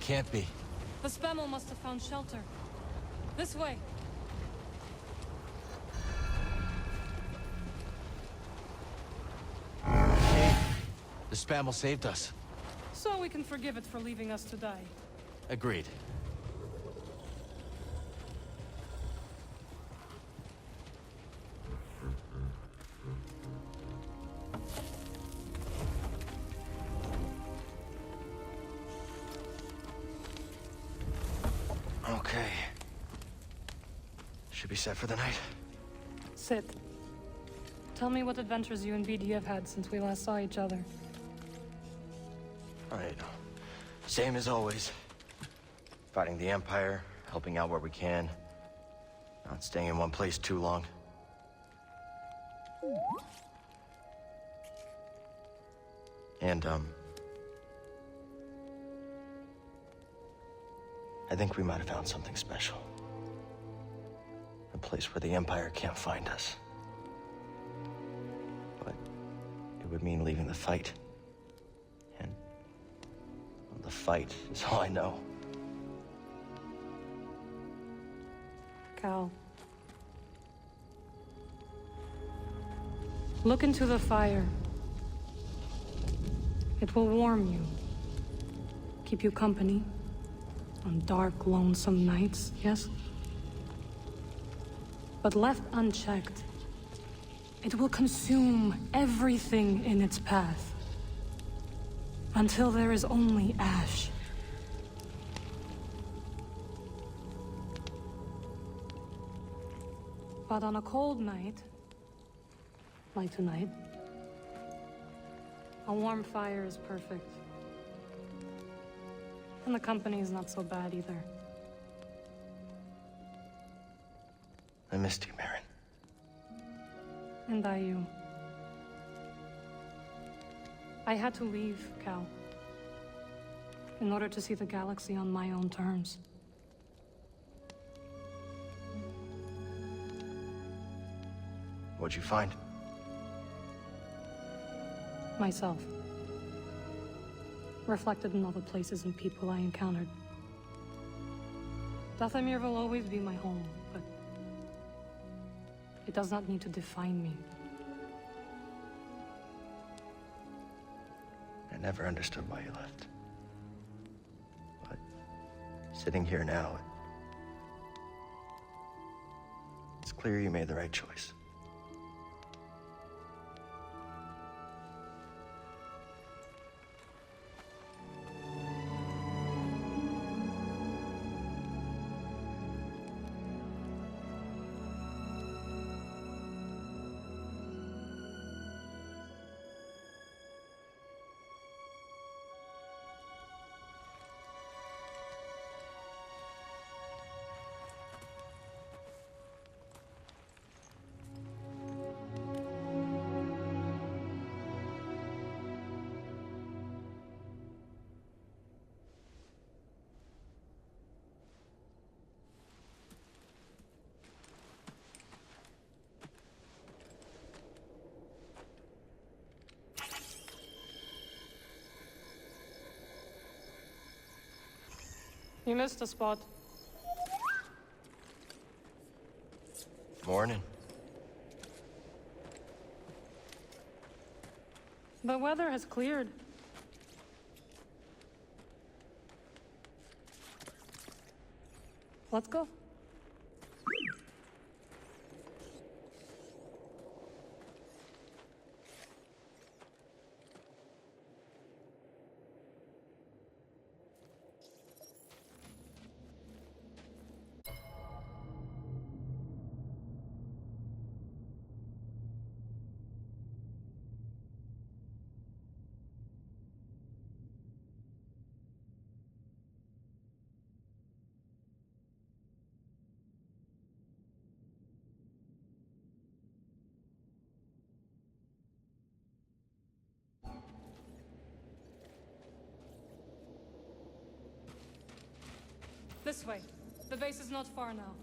can't be. The Spammel must have found shelter. This way. The Spammel saved us. So we can forgive it for leaving us to die. Agreed. Okay. Should be set for the night. Sit. Tell me what adventures you and BD have had since we last saw each other. Alright. Same as always. Fighting the Empire, helping out where we can. Not staying in one place too long. And, I think we might have found something special. A place where the Empire can't find us. But it would mean leaving the fight. And well, the fight is all I know. Cal. Look into the fire. It will warm you. Keep you company. On dark, lonesome nights, yes? But left unchecked, it will consume everything in its path. Until there is only ash. But on a cold night, like tonight, a warm fire is perfect. And the company is not so bad either. I missed you, Marin. And I you. I had to leave, Cal. In order to see the galaxy on my own terms. What'd you find? Myself. Reflected in all the places and people I encountered. Dathomir will always be my home, but it does not need to define me. I never understood why you left. But sitting here now, it's clear you made the right choice. You missed a spot. Morning. The weather has cleared. Let's go. This way. The base is not far now.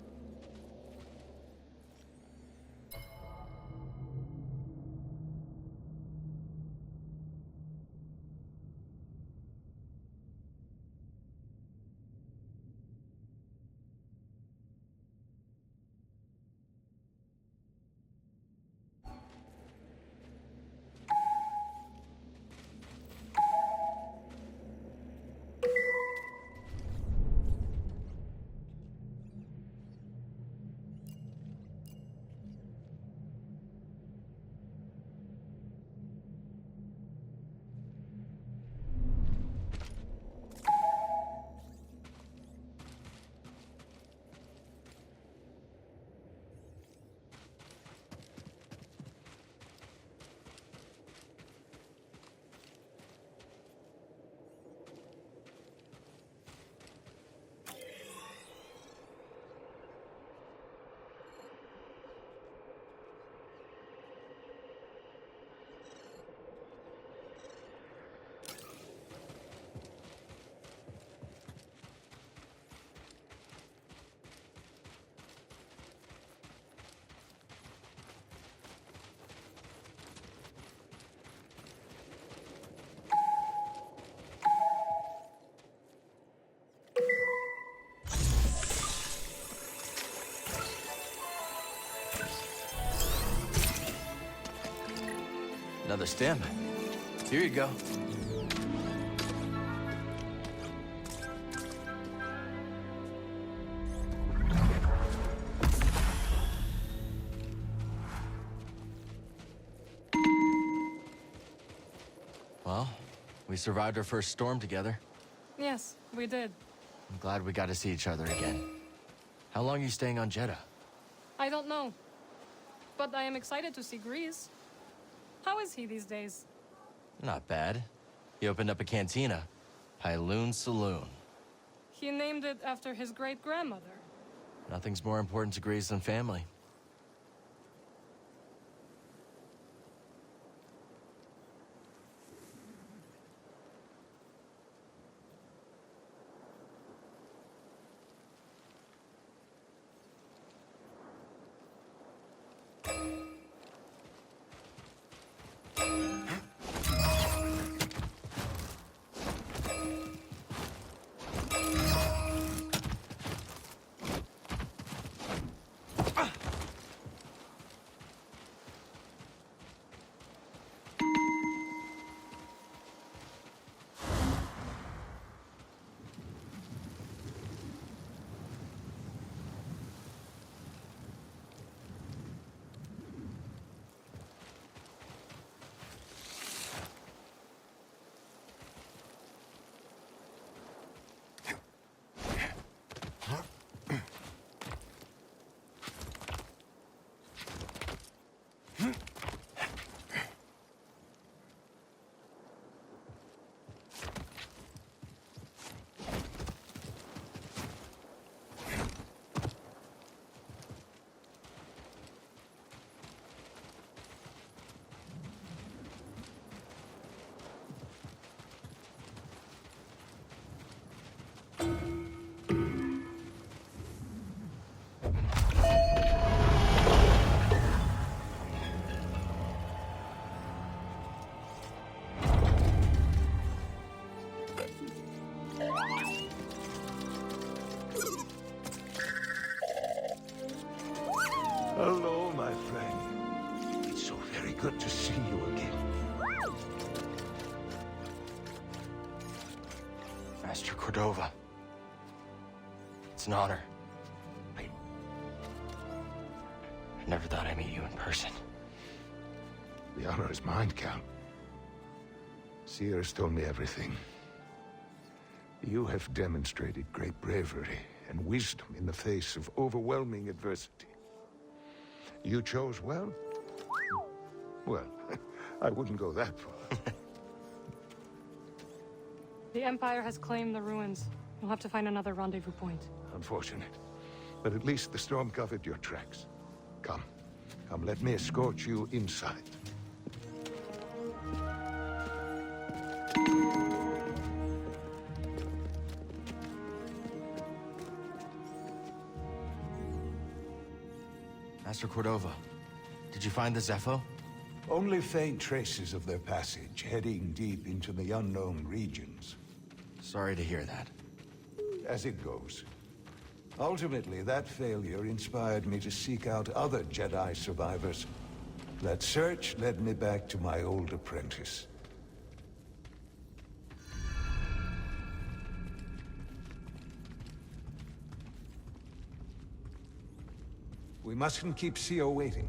Another stem. Here you go. Well, we survived our first storm together. Yes, we did. I'm glad we got to see each other again. How long are you staying on Jeddah? I don't know. But I am excited to see Grease. How is he these days? Not bad. He opened up a cantina. Pyloon Saloon. He named it after his great-grandmother. Nothing's more important to Grease than family. Hello, my friend. It's so very good to see you again. Master Cordova. It's an honor. I never thought I'd meet you in person. The honor is mine, Cal. Seers told me everything. You have demonstrated great bravery and wisdom in the face of overwhelming adversity. You chose well? Well, I wouldn't go that far. The Empire has claimed the ruins. We'll have to find another rendezvous point. Unfortunate. But at least the storm covered your tracks. Come. Come, let me escort you inside. Master Cordova, did you find the Zepho? Only faint traces of their passage, heading deep into the unknown regions. Sorry to hear that. As it goes. Ultimately, that failure inspired me to seek out other Jedi survivors. That search led me back to my old apprentice. We mustn't keep CO waiting.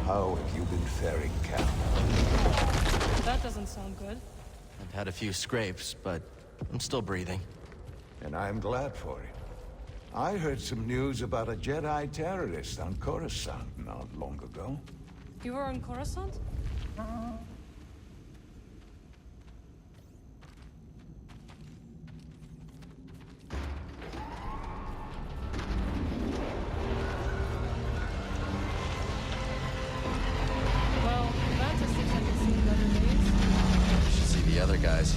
How have you been faring, Cal? That doesn't sound good. I've had a few scrapes, but I'm still breathing. And I'm glad for it. I heard some news about a Jedi terrorist on Coruscant not long ago. You were on Coruscant? Well, Mantis looks like it's seen better days. You should see the other guys.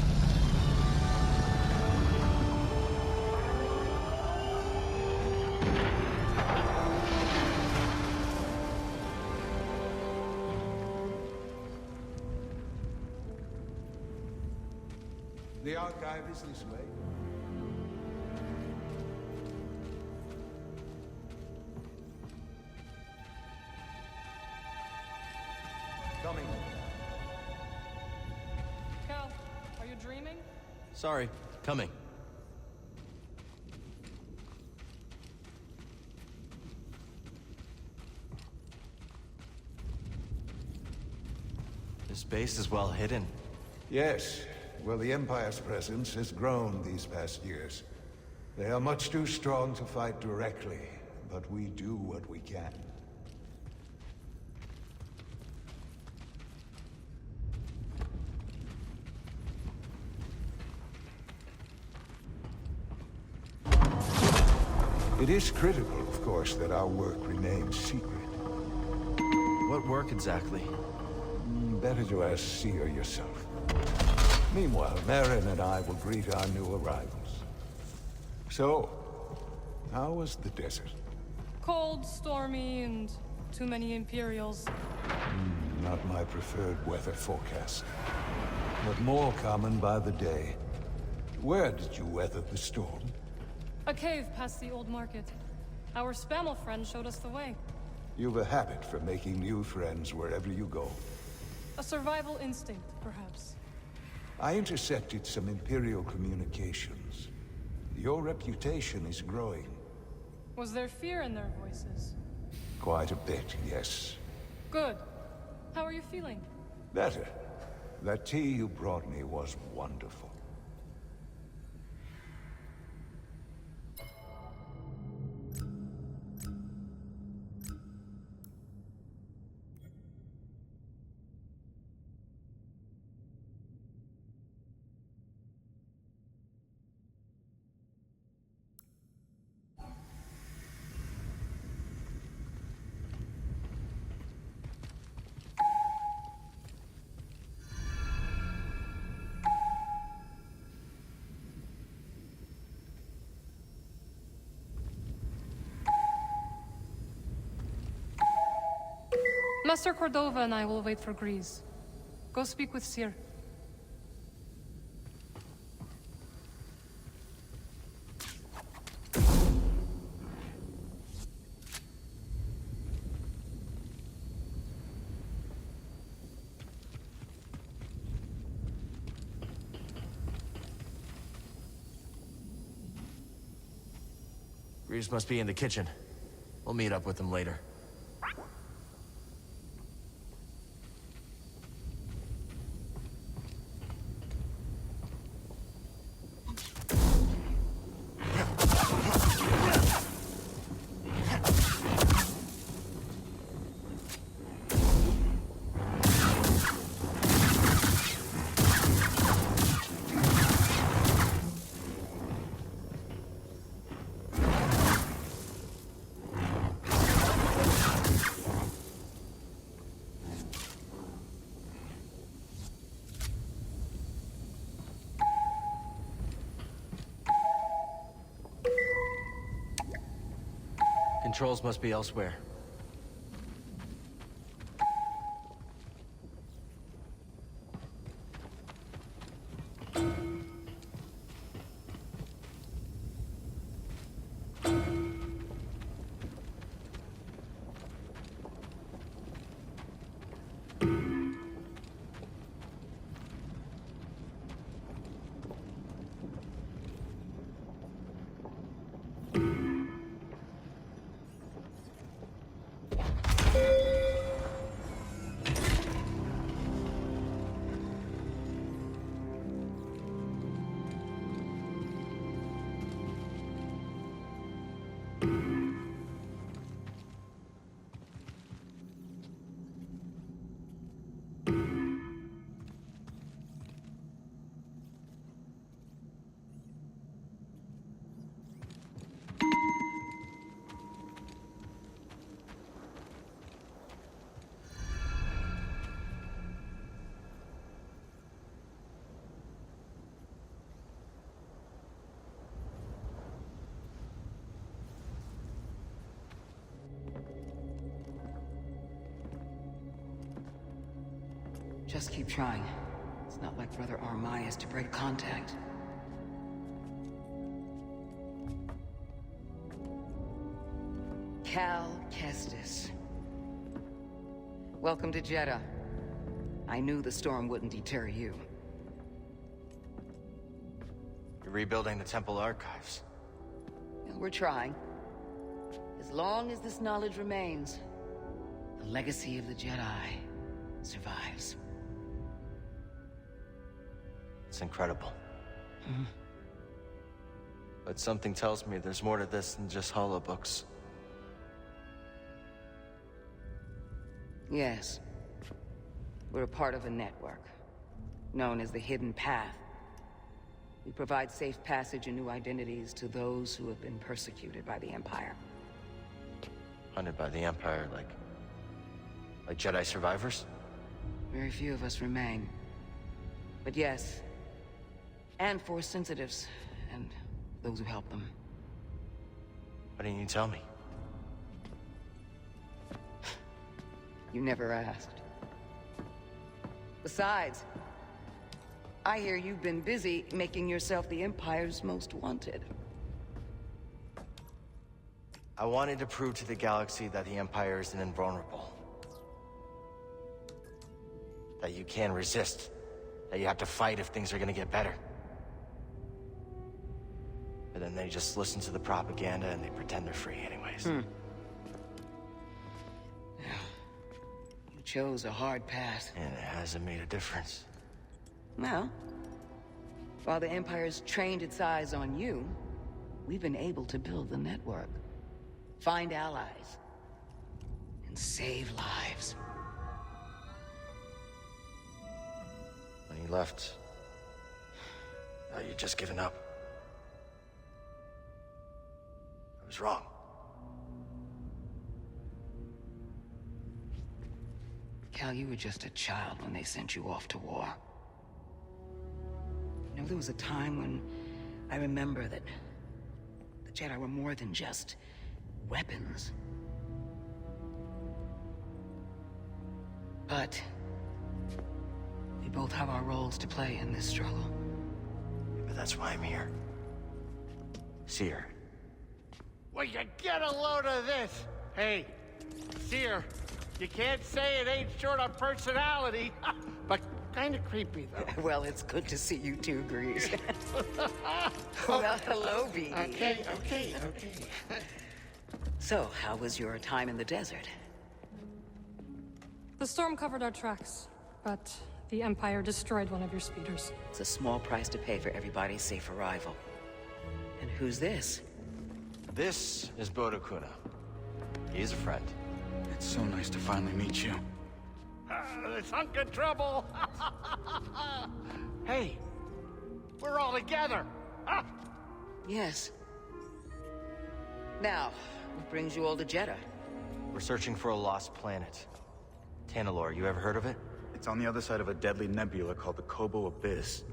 The archive is this way. Coming. Cal, are you dreaming? Sorry, coming. This base is well hidden. Yes. Well, the Empire's presence has grown these past years. They are much too strong to fight directly, but we do what we can. It is critical, of course, that our work remains secret. What work exactly? Better to ask Seer yourself. Meanwhile, Merrin and I will greet our new arrivals. So, how was the desert? Cold, stormy, and too many Imperials. Not my preferred weather forecast, but more common by the day. Where did you weather the storm? A cave past the old market. Our Spammel friend showed us the way. You've a habit for making new friends wherever you go. A survival instinct, perhaps. I intercepted some Imperial communications. Your reputation is growing. Was there fear in their voices? Quite a bit, yes. Good. How are you feeling? Better. That tea you brought me was wonderful. Master Cordova and I will wait for Grease. Go speak with Seer. Greaves must be in the kitchen. We'll meet up with him later. Controls must be elsewhere. Just keep trying. It's not like Brother Armai is to break contact. Cal Kestis. Welcome to Jeddah. I knew the storm wouldn't deter you. You're rebuilding the temple archives. We're trying. As long as this knowledge remains, the legacy of the Jedi survives. It's incredible. But something tells me there's more to this than just holobooks. Yes. We're a part of a network, known as the Hidden Path. We provide safe passage and new identities to those who have been persecuted by the Empire. Hunted by the Empire, like Jedi survivors? Very few of us remain. But yes, and Force sensitives, and those who help them. Why didn't you tell me? You never asked. Besides, I hear you've been busy making yourself the Empire's most wanted. I wanted to prove to the galaxy that the Empire isn't invulnerable. That you can resist. That you have to fight if things are gonna get better. But then they just listen to the propaganda and they pretend they're free anyways. You chose a hard path. And it hasn't made a difference. Well, while the Empire's trained its eyes on you, we've been able to build the network. Find allies. And save lives. When you left, you'd just given up. I was wrong. Cal, you were just a child when they sent you off to war. You know, there was a time when I remember that the Jedi were more than just weapons. But we both have our roles to play in this struggle. But that's why I'm here. Seer. Will you get a load of this? Hey, Seer, you can't say it ain't short on personality, but kind of creepy, though. Well, it's good to see you two, Grease. Well, hello, BD. Okay. So, how was your time in the desert? The storm covered our tracks, but the Empire destroyed one of your speeders. It's a small price to pay for everybody's safe arrival. And who's this? This is Bodo Kuna. He's a friend. It's so nice to finally meet you. This hunk of trouble. Hey, we're all together. Yes. Now, what brings you all to Jeddah? We're searching for a lost planet. Tanalorr, you ever heard of it? It's on the other side of a deadly nebula called the Kobo Abyss.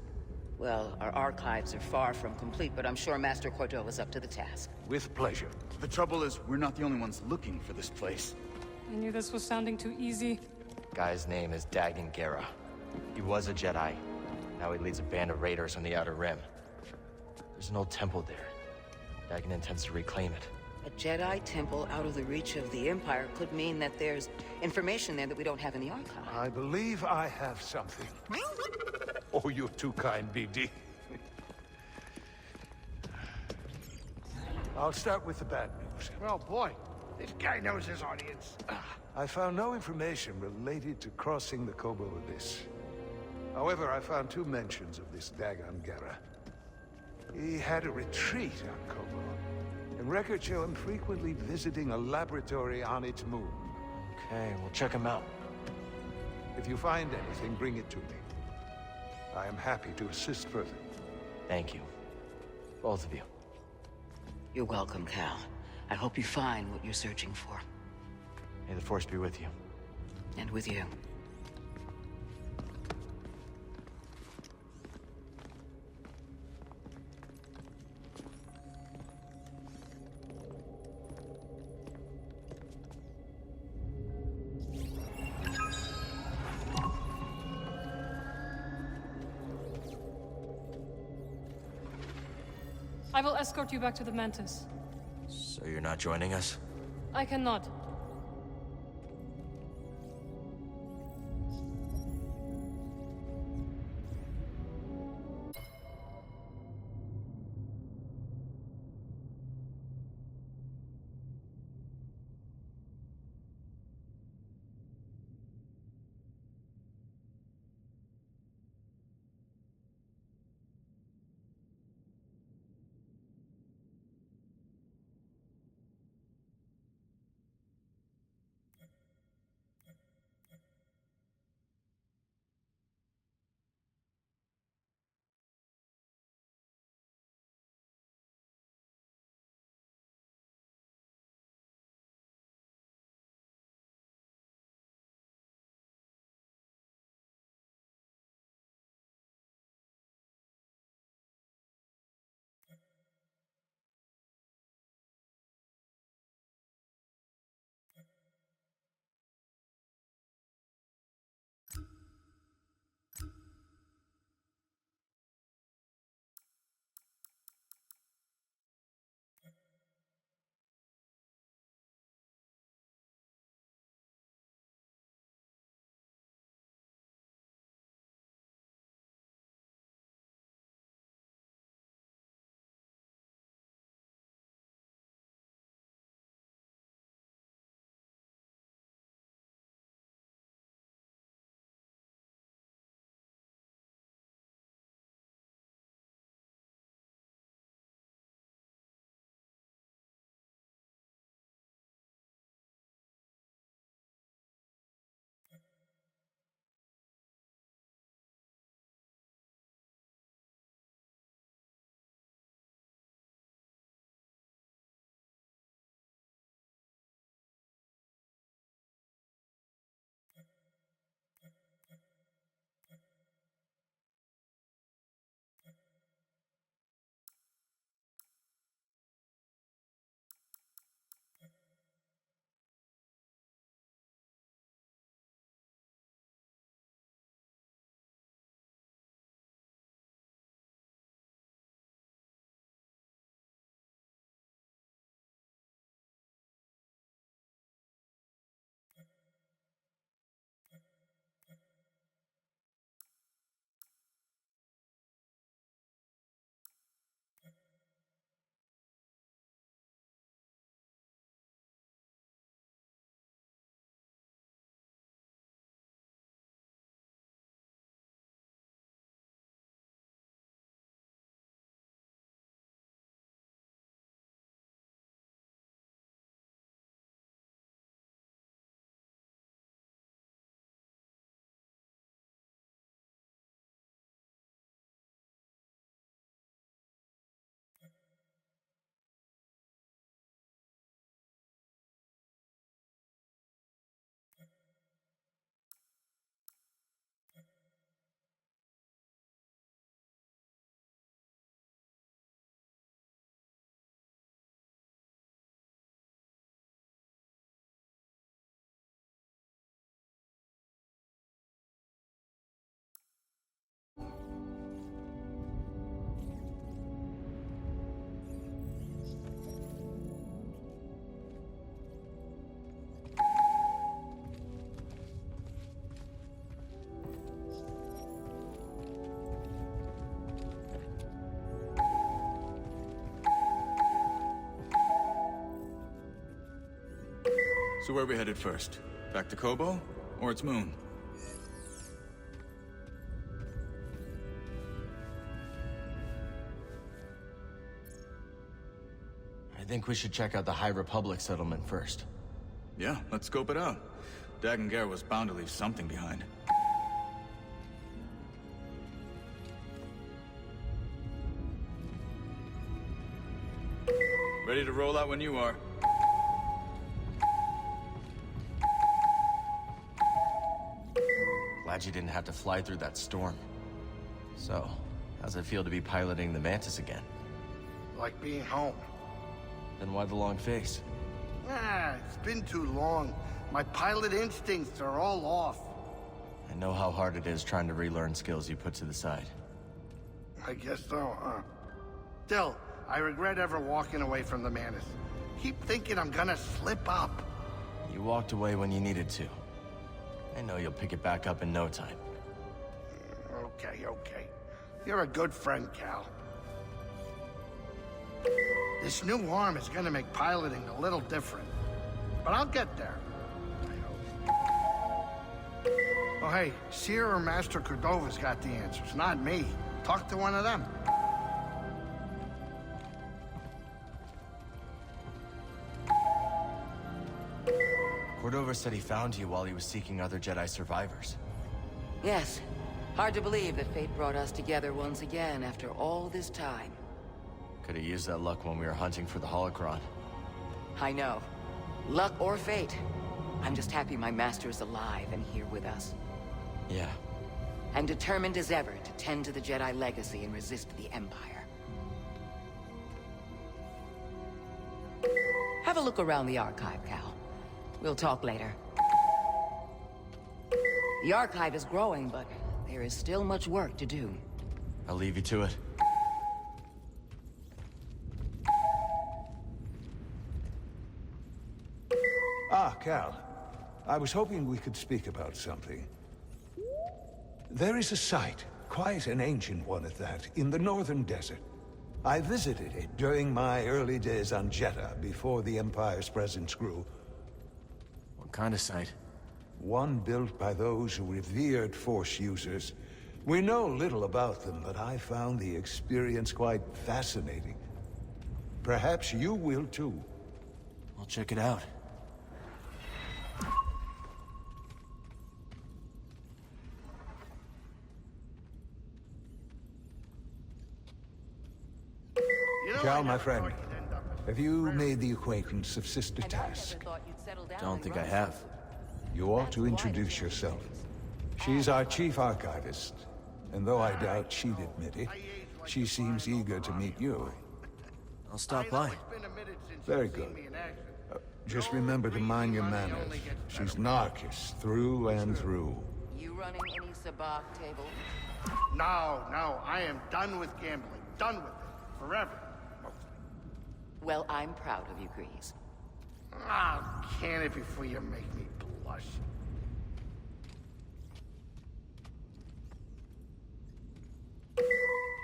Well, our archives are far from complete, but I'm sure Master Cordova's up to the task. With pleasure. The trouble is, we're not the only ones looking for this place. I knew this was sounding too easy. Guy's name is Dagan Gera. He was a Jedi. Now he leads a band of raiders on the Outer Rim. There's an old temple there. Dagan intends to reclaim it. A Jedi temple out of the reach of the Empire could mean that there's information there that we don't have in the archive. I believe I have something. Oh, you're too kind, BD. I'll start with the bad news. Oh, boy. This guy knows his audience. I found no information related to crossing the Kobo Abyss. However, I found 2 mentions of this Dagan Gera. He had a retreat on Kobo, and records show him frequently visiting a laboratory on its moon. Okay, we'll check him out. If you find anything, bring it to me. I am happy to assist further. Thank you. Both of you. You're welcome, Cal. I hope you find what you're searching for. May the Force be with you. And with you. I will escort you back to the Mantis. So you're not joining us? I cannot. So where are we headed first? Back to Kobo? Or its moon? I think we should check out the High Republic settlement first. Yeah, let's scope it out. Dagan Gera was bound to leave something behind. Ready to roll out when you are. Glad you didn't have to fly through that storm. So, how's it feel to be piloting the Mantis again? Like being home. Then why the long face? It's been too long. My pilot instincts are all off. I know how hard it is trying to relearn skills you put to the side. I guess so, huh? Del, I regret ever walking away from the Manus. Keep thinking I'm gonna slip up. You walked away when you needed to. I know you'll pick it back up in no time. Okay, okay. You're a good friend, Cal. This new arm is gonna make piloting a little different. But I'll get there. I hope. Oh, hey, Seer or Master Cordova's got the answers, not me. Talk to one of them. Cordova said he found you while he was seeking other Jedi survivors. Yes. Hard to believe that fate brought us together once again after all this time. Could have used that luck when we were hunting for the holocron. I know. Luck or fate. I'm just happy my master is alive and here with us. Yeah. And determined as ever to tend to the Jedi legacy and resist the Empire. Have a look around the archive, Cal. We'll talk later. The archive is growing, but there is still much work to do. I'll leave you to it. Ah, Cal. I was hoping we could speak about something. There is a site, quite an ancient one at that, in the northern desert. I visited it during my early days on Jeddah, before the Empire's presence grew. What kind of site? One built by those who revered Force users. We know little about them, but I found the experience quite fascinating. Perhaps you will too. I'll check it out. You know, I Cal, my never friend, thought you'd end up as have you made the acquaintance of Sister Task? Don't think I have. You ought to introduce yourself. She's our chief archivist, and though I doubt she'd admit it, she seems eager to meet you. I'll stop by. Very good. Just remember to mind your manners. She's Narcus, through and through. You running any sabacc tables? No, no, I am done with gambling. Done with it. Forever. Well, I'm proud of you, Grease. Ah, can it before you make me blush.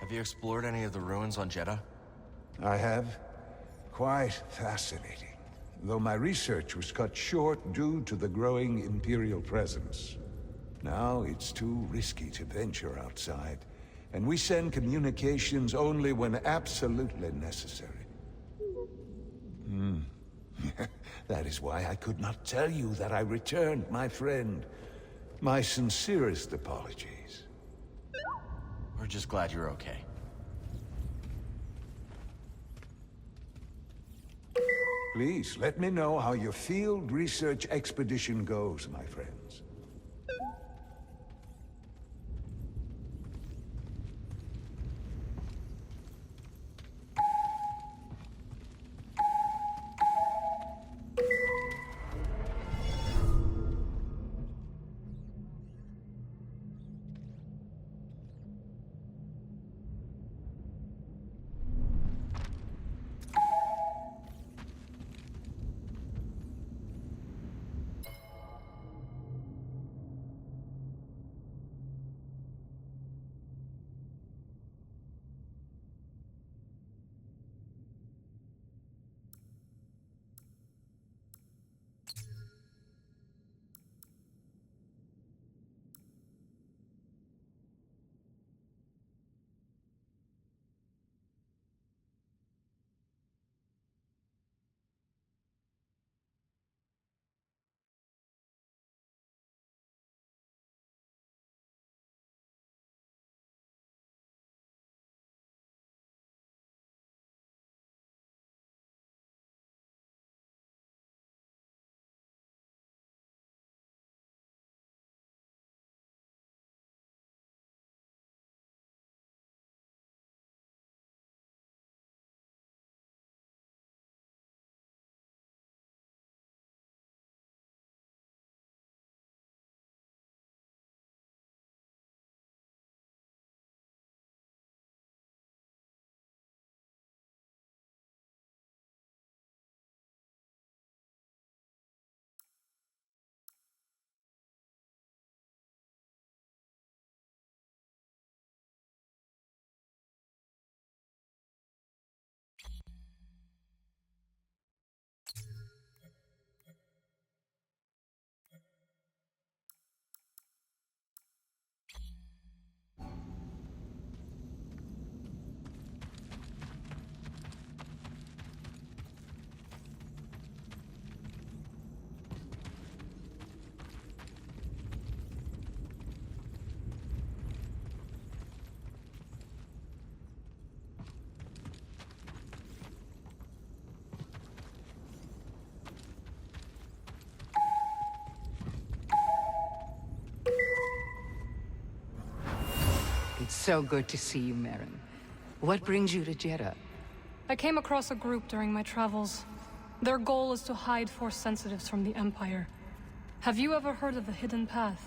Have you explored any of the ruins on Jeddah? I have. Quite fascinating. Though my research was cut short due to the growing Imperial presence. Now it's too risky to venture outside, and we send communications only when absolutely necessary. That is why I could not tell you that I returned, my friend. My sincerest apologies. We're just glad you're okay. Please, let me know how your field research expedition goes, my friends. It's so good to see you, Merrin. What brings you to Jeddah? I came across a group during my travels. Their goal is to hide Force sensitives from the Empire. Have you ever heard of the Hidden Path?